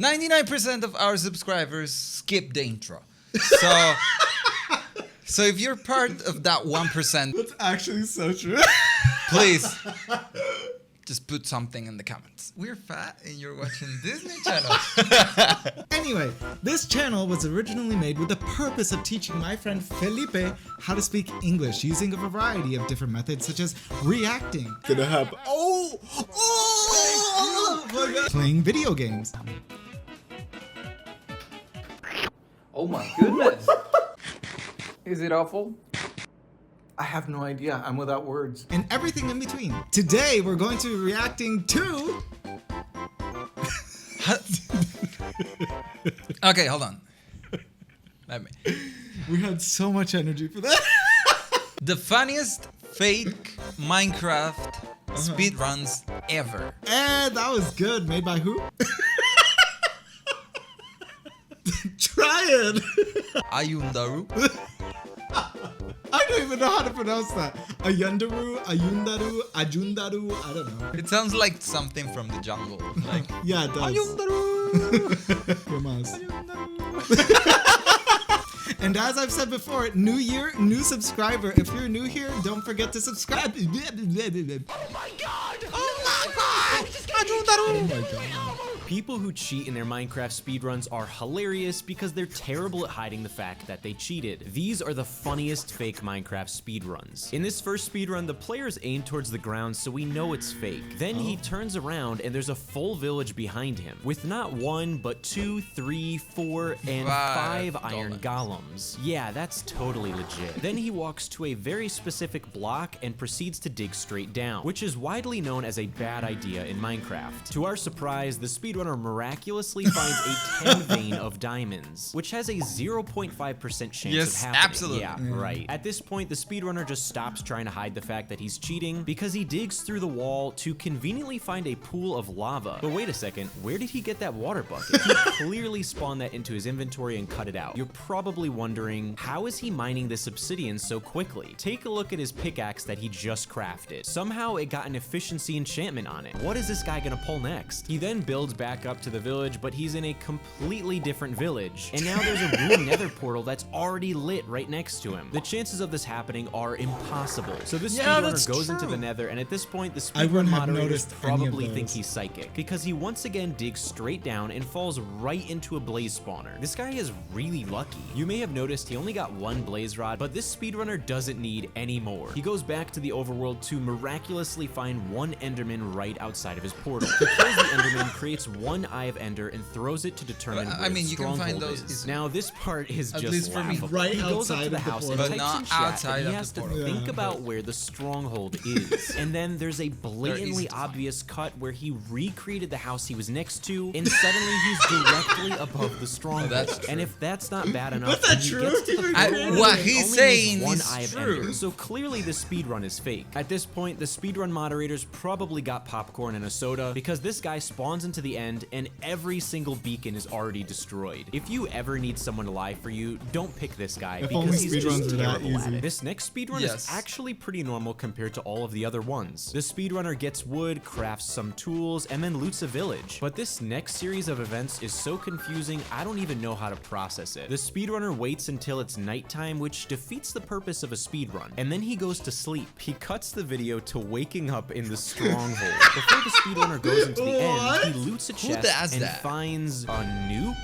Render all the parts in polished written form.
99% of our subscribers skip the intro. So if you're part of that 1%, That's actually so true. please just put something in the comments. We're fat and you're watching Disney Channel. Anyway, this channel was originally made with the purpose of teaching my friend Felipe how to speak English using a variety of different methods such as reacting, Gonna happen. oh my God, playing video games, Oh my goodness. Is it awful? I have no idea. I'm without words. and everything in between. Today we're going to be reacting to... Okay, hold on. Let me. We had so much energy for that. The funniest fake Minecraft speedruns ever. And that was good. Made by who? Try it. Ayundaru. I don't even know how to pronounce that. Ayundaru, Ayundaru, Ayundaru. I don't know. It sounds like something from the jungle. Like Yeah, it does. Ayundaru. Your mouse. And as I've said before, new year, new subscriber. If you're new here, don't forget to subscribe. Oh my God! Oh my God! Oh my God. People who cheat in their Minecraft speedruns are hilarious because they're terrible at hiding the fact that they cheated. These are the funniest fake Minecraft speedruns. In this first speedrun, the players aim towards the ground so we know it's fake. Then he turns around and there's a full village behind him, with not one, but 2, 3, 4, and 5 iron golems. Yeah, that's totally legit. Then he walks to a very specific block and proceeds to dig straight down, which is widely known as a bad idea in Minecraft. To our surprise, the speedrunner miraculously finds a 10 vein of diamonds, which has a 0.5% chance Yes, of happening. absolutely. Yeah, right. At this point, the speedrunner just stops trying to hide the fact that he's cheating because he digs through the wall to conveniently find a pool of lava. But wait a second, where did he get that water bucket? He clearly spawned that into his inventory and cut it out. You're probably wondering, how is he mining this obsidian so quickly? Take a look at his pickaxe that he just crafted. Somehow it got an efficiency enchantment on it. What is this guy gonna pull next? He then builds back up to the village, but he's in a completely different village. And now there's a ruined nether portal that's already lit right next to him. The chances of this happening are impossible. So this speedrunner goes into the nether, and at this point, the speedrun moderators probably think he's psychic, because he once again digs straight down and falls right into a blaze spawner. This guy is really lucky. You may have noticed he only got 1 blaze rod, but this speedrunner doesn't need any more. He goes back to the overworld to miraculously find 1 enderman right outside of his portal. To kill the enderman, creates 1 eye of ender and throws it to determine where the you can find stronghold those is. Now this part is just least for me, laughable. right He goes up outside to the of the house and portal. But types not in chat outside that of he the has to portal. think Yeah. about where the stronghold is. And then there's a blatantly obvious cut where he recreated the house he was next to, and suddenly he's directly above the stronghold. that's true. And if that's not bad enough, that when he true? gets to the portal, what he he's only saying needs 1 is eye of true. ender. So clearly the speedrun is fake. At this point, the speedrun moderators probably got popcorn and a soda, because this guy spawns into the end and every single beacon is already destroyed. If you ever need someone to lie for you, don't pick this guy, If only because he's speedruns just were that terrible at easy. it. This next speedrun is actually pretty normal compared to all of the other ones. The speedrunner gets wood, crafts some tools, and then loots a village. But this next series of events is so confusing, I don't even know how to process it. The speedrunner waits until it's nighttime, which defeats the purpose of a speedrun, and then he goes to sleep. He cuts the video to waking up in the stronghold. Before the speedrunner goes into the end, he loots a chest does and that? finds a nuke.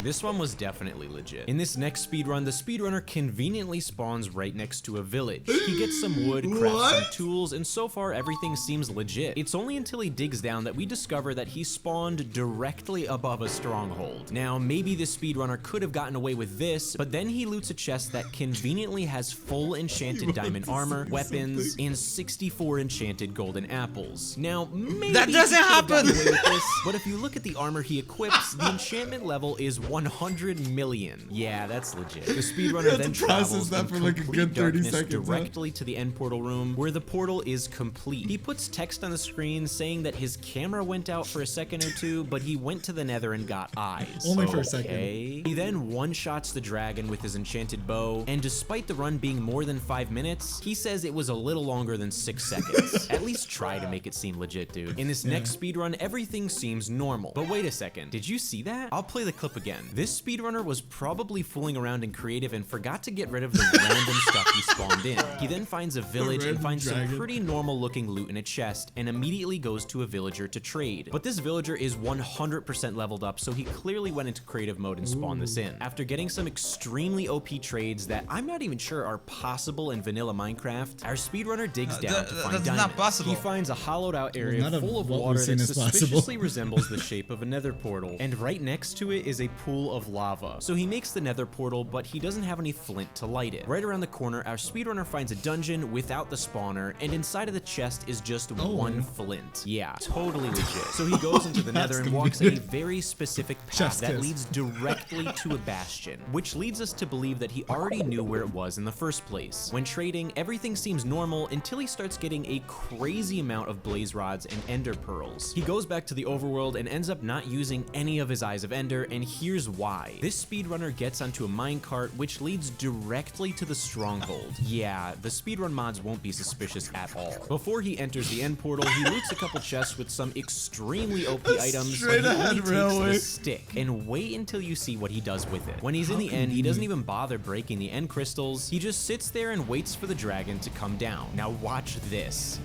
This one was definitely legit. In this next speedrun, the speedrunner conveniently spawns right next to a village. He gets some wood, crafts some tools, and so far everything seems legit. It's only until he digs down that we discover that he spawned directly above a stronghold. Now, maybe the speedrunner could have gotten away with this, but then he loots a chest that conveniently has full enchanted diamond armor, weapons, and 64 enchanted golden apples. Now, maybe That doesn't he could have gotten happen. away with this, but if you look at the armor he equips, the enchantment level is 100 million. Yeah, that's legit. The speedrunner then travels that in for like a complete good 30 darkness seconds, huh? directly to the end portal room, where the portal is complete. He puts text on the screen saying that his camera went out for a second or two, but he went to the nether and got eyes. Only for a second. He then one-shots the dragon with his enchanted bow, and despite the run being more than 5 minutes, he says it was a little longer than 6 seconds. At least try to make it seem legit, dude. In this next speedrun, everything seems normal. But wait a second, did you see that? I'll play the clip again. This speedrunner was probably fooling around in creative and forgot to get rid of the random stuff he spawned in. He then finds a village and finds some pretty normal looking loot in a chest, and immediately goes to a villager to trade. But this villager is 100% leveled up, so he clearly went into creative mode and spawned this in. After getting some extremely OP trades that I'm not even sure are possible in vanilla Minecraft, our speedrunner digs down to find diamonds. Not possible. He finds a hollowed out area full of what water we've seen that is possible. suspiciously resembles the shape of a nether portal, and right next to it is a pool of lava. So he makes the nether portal, but he doesn't have any flint to light it. Right around the corner, our speedrunner finds a dungeon without the spawner, and inside of the chest is just one flint. Yeah, totally legit. So he goes into the nether and walks a very specific path that leads directly to a bastion, which leads us to believe that he already knew where it was in the first place. When trading, everything seems normal until he starts getting a crazy amount of blaze rods and ender pearls. He goes back to the overworld and ends up not using any of his eyes of ender, and here's why. This speedrunner gets onto a minecart which leads directly to the stronghold. Yeah, the speedrun mods won't be suspicious at all. Before he enters the end portal, he loots a couple chests with some extremely OP items, but he only takes the stick. And wait until you see what he does with it. When he's in the end, he doesn't even bother breaking the end crystals. He just sits there and waits for the dragon to come down. Now watch this.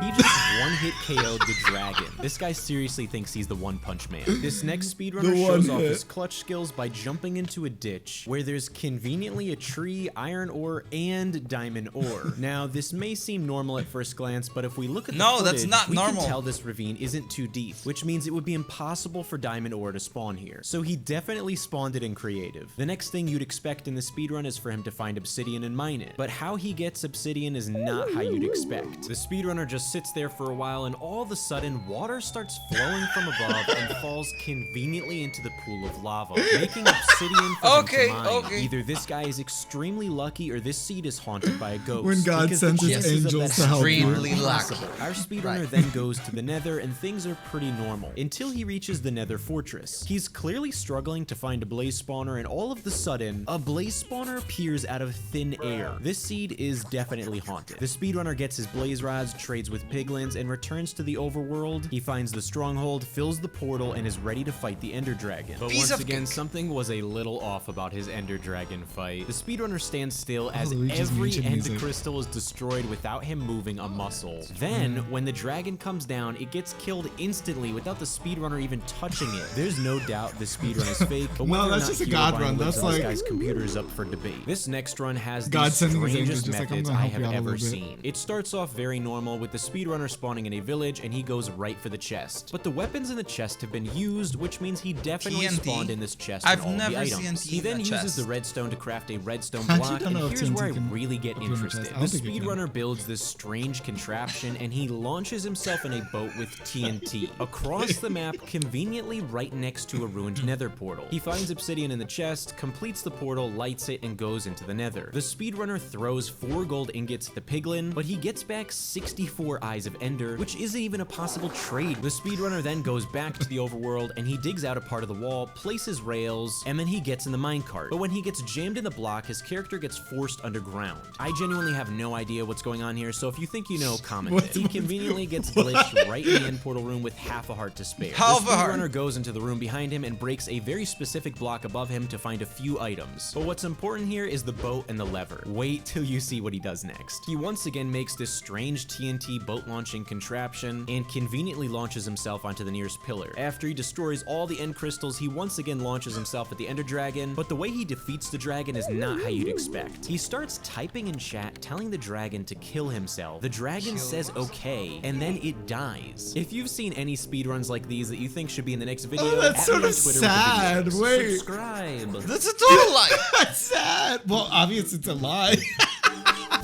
He just one-hit KO'd the dragon. This guy seriously thinks he's the One Punch Man. This next speedrunner shows off his clutch skills by jumping into a ditch where there's conveniently a tree, iron ore, and diamond ore. Now, this may seem normal at first glance, but if we look at the footage, that's not normal. We can tell this ravine isn't too deep, which means it would be impossible for diamond ore to spawn here. So he definitely spawned it in creative. The next thing you'd expect in the speedrun is for him to find obsidian and mine it. But how he gets obsidian is not how you'd expect. The speedrunner just sits there for a while, and all of a sudden, water starts flowing from above and falls conveniently into the pool of lava, making obsidian for him to mine. Either this guy is extremely lucky, or this seed is haunted by a ghost. When God sends his angels to help you. Our speedrunner then goes to the nether, and things are pretty normal, until he reaches the nether fortress. He's clearly struggling to find a blaze spawner, and all of the sudden, a blaze spawner appears out of thin air. This seed is definitely haunted. The speedrunner gets his blaze rods, trades with piglins, and returns to the overworld. He finds the stronghold, fills the portal, and is ready to fight the ender dragon. But once again, something was a little off about his ender dragon fight. The speedrunner stands still as every ender crystal is destroyed without him moving a muscle. Then, when the dragon comes down, it gets killed instantly without the speedrunner even touching it. There's no doubt the speedrun is fake, but whether or not just a god run. That's like this guy's computer is up for debate. This next run has the God sending his strangest angels, just like, methods I'm I gonna help have you out a ever little bit. seen. It starts off very normal with the speedrunner spawning in a village, and he goes right for the chest. But the weapons in the chest have been used, which means he definitely spawned in this chest with all the items. He then uses the redstone to craft a redstone block, and here's where I really get interested. The speedrunner builds this strange contraption, and he launches himself in a boat with TNT across the map, conveniently right next to a ruined nether portal. He finds obsidian in the chest, completes the portal, lights it, and goes into the nether. The speedrunner throws 4 gold ingots at the piglin, but he gets back 64 eyes of ender, which isn't even a possible trade. The speedrunner then goes back to the overworld, and he digs out a part of the wall, places rails, and then he gets in the minecart. But when he gets jammed in the block, his character gets forced underground. I genuinely have no idea what's going on here, so if you think you know, comment it. He conveniently gets glitched right in the end portal room with half a heart to spare. The speedrunner goes into the room behind him and breaks a very specific block above him to find a few items. But what's important here is the boat and the lever. Wait till you see what he does next. He once again makes this strange TNT boat launching contraption and conveniently launches himself onto the nearest pillar. After he destroys all the end crystals, he once again launches himself at the ender dragon, but the way he defeats the dragon is not how you'd expect. He starts typing in chat telling the dragon to kill himself. The dragon says okay, and then it dies. If you've seen any speedruns like these that you think should be in the next video, that's sort of sad. Wait. Subscribe. That's a total lie. That's sad. Well, obviously it's a lie.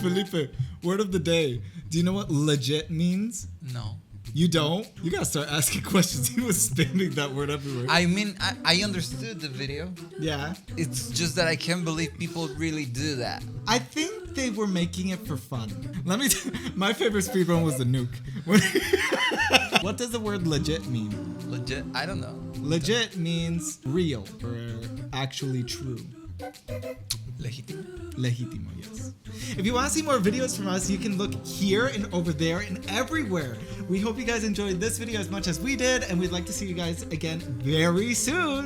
Felipe, word of the day. Do you know what legit means? No. You don't? You gotta start asking questions. He was spamming that word everywhere. I mean, I understood the video. Yeah. It's just that I can't believe people really do that. I think they were making it for fun. Let me my favorite speedrun was the nuke. What does the word legit mean? Legit? I don't know. Legit means real or actually true. Legítimo. Legítimo, yes. If you want to see more videos from us, you can look here and over there and everywhere. We hope you guys enjoyed this video as much as we did, and we'd like to see you guys again very soon.